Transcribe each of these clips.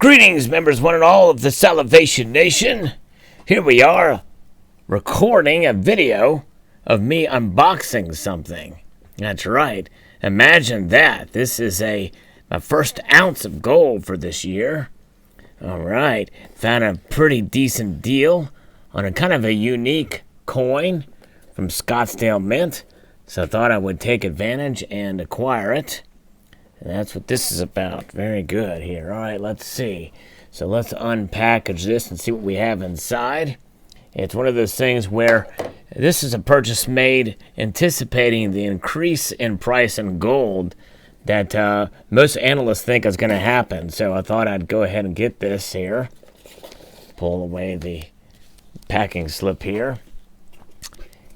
Greetings, members one and all of the Salivation Nation. Here we are, recording a video of me unboxing something. That's right. Imagine that. This is my first ounce of gold for this year. All right. Found a pretty decent deal on a kind of a unique coin from Scottsdale Mint. So I thought I would take advantage and acquire it. And that's what this is about. Very good here. All right, let's see. So let's unpackage this and see what we have inside. It's one of those things where this is a purchase made anticipating the increase in price in gold that most analysts think is going to happen. So I thought I'd go ahead and get this here. Pull away the packing slip here.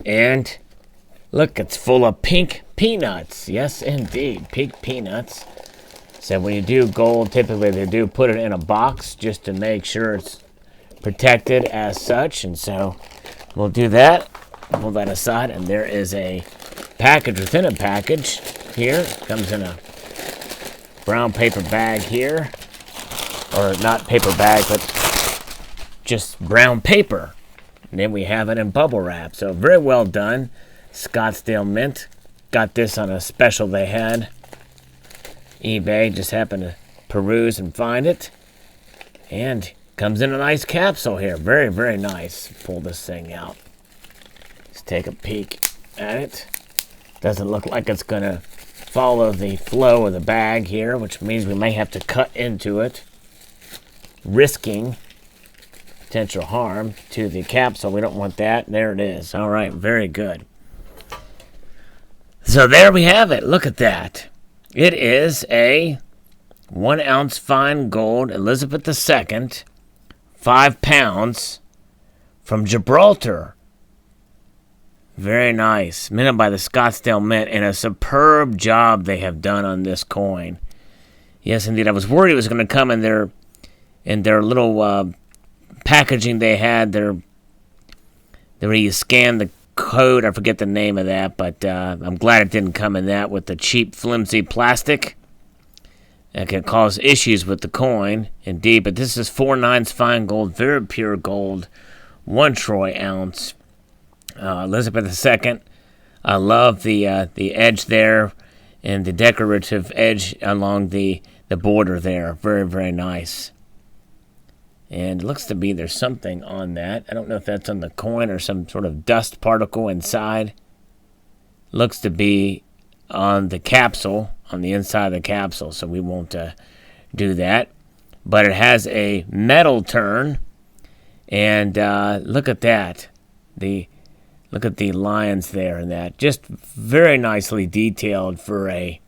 And look, it's full of pink peanuts. Yes, indeed, pink peanuts. So when you do gold, typically they do put it in a box just to make sure it's protected as such. And so we'll do that. Pull that aside, and there is a package within a package here. It comes in a brown paper bag here. Or not paper bag, but just brown paper. And then we have it in bubble wrap. So very well done. Scottsdale Mint. Got this on a special they had. eBay, just happened to peruse and find it. And comes in a nice capsule here. Very, very nice. Pull this thing out. Let's take a peek at it. Doesn't look like it's going to follow the flow of the bag here, which means we may have to cut into it, risking potential harm to the capsule. We don't want that. There it is. All right, very good. So there we have it. Look at that. It is a 1 ounce fine gold Elizabeth II, 5 pounds, from Gibraltar. Very nice. Minted by the Scottsdale Mint, and a superb job they have done on this coin. Yes, indeed. I was worried it was going to come in their little packaging they had. Where you scan the code. I forget the name of that, but I'm glad it didn't come in that with the cheap, flimsy plastic. It can cause issues with the coin, indeed. But this is 4/9 fine gold, very pure gold, 1 troy ounce. Elizabeth II. I love the edge there and the decorative edge along the border there. Very, very nice. And it looks to be there's something on that. I don't know if that's on the coin or some sort of dust particle inside. Looks to be on the capsule, on the inside of the capsule, so we won't do that. But it has a metal turn, and look at that. Look at the lines there and that. Just very nicely detailed for a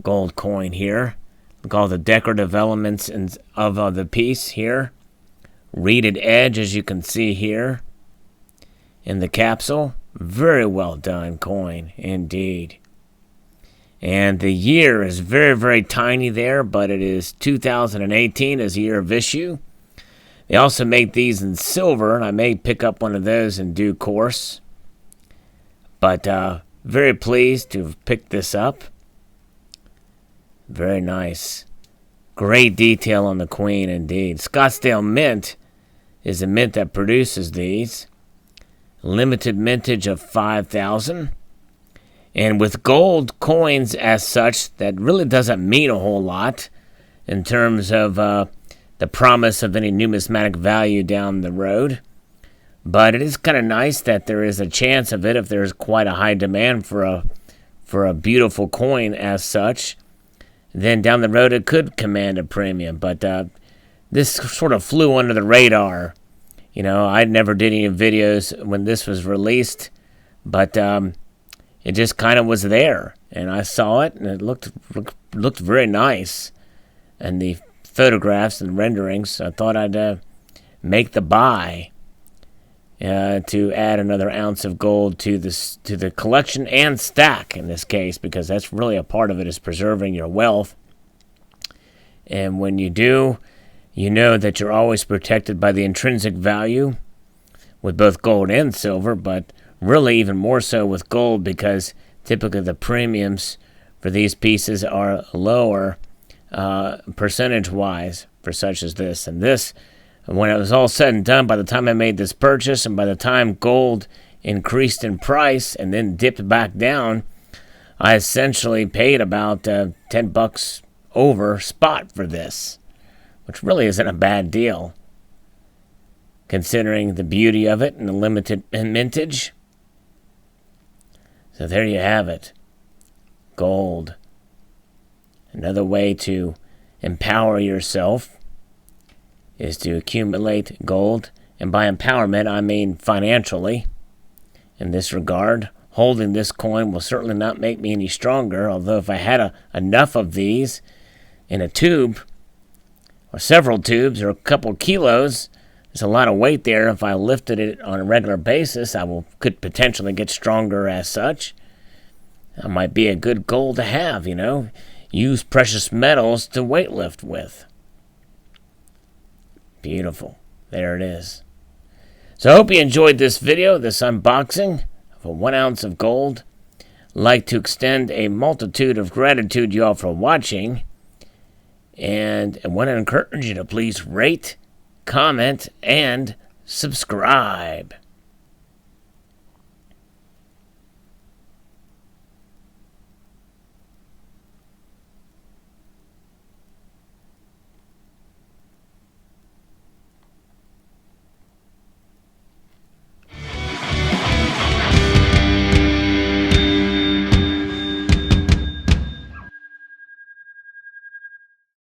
gold coin here. Look at all the decorative elements of the piece here. Reeded edge, as you can see here in the capsule. Very well done coin, indeed. And the year is very, very tiny there, but it is 2018 as a year of issue. They also make these in silver, and I may pick up one of those in due course. But very pleased to have picked this up. Very nice. Great detail on the queen, indeed. Scottsdale Mint is a mint that produces these. Limited mintage of 5,000. And with gold coins as such, that really doesn't mean a whole lot in terms of the promise of any numismatic value down the road. But it is kind of nice that there is a chance of it if there's quite a high demand for a beautiful coin as such. Then down the road it could command a premium. But this sort of flew under the radar. You know, I never did any videos when this was released, but it just kind of was there. And I saw it, and it looked very nice. And the photographs and renderings, I thought I'd make the buy to add another ounce of gold to the collection and stack in this case, because that's really a part of it, is preserving your wealth. And when you do, you know that you're always protected by the intrinsic value with both gold and silver, but really even more so with gold, because typically the premiums for these pieces are lower percentage-wise for such as this. And this, when it was all said and done, by the time I made this purchase and by the time gold increased in price and then dipped back down, I essentially paid about $10 over spot for this, which really isn't a bad deal, considering the beauty of it and the limited mintage. So there you have it. Gold. Another way to empower yourself is to accumulate gold. And by empowerment, I mean financially. In this regard, holding this coin will certainly not make me any stronger, although if I had enough of these in a tube, or several tubes, or a couple kilos, there's a lot of weight there. If I lifted it on a regular basis, could potentially get stronger as such. That might be a good goal to have, Use precious metals to weightlift with. Beautiful. There it is. So I hope you enjoyed this video, this unboxing of a 1 ounce of gold. I'd like to extend a multitude of gratitude to you all for watching. And I want to encourage you to please rate, comment, and subscribe.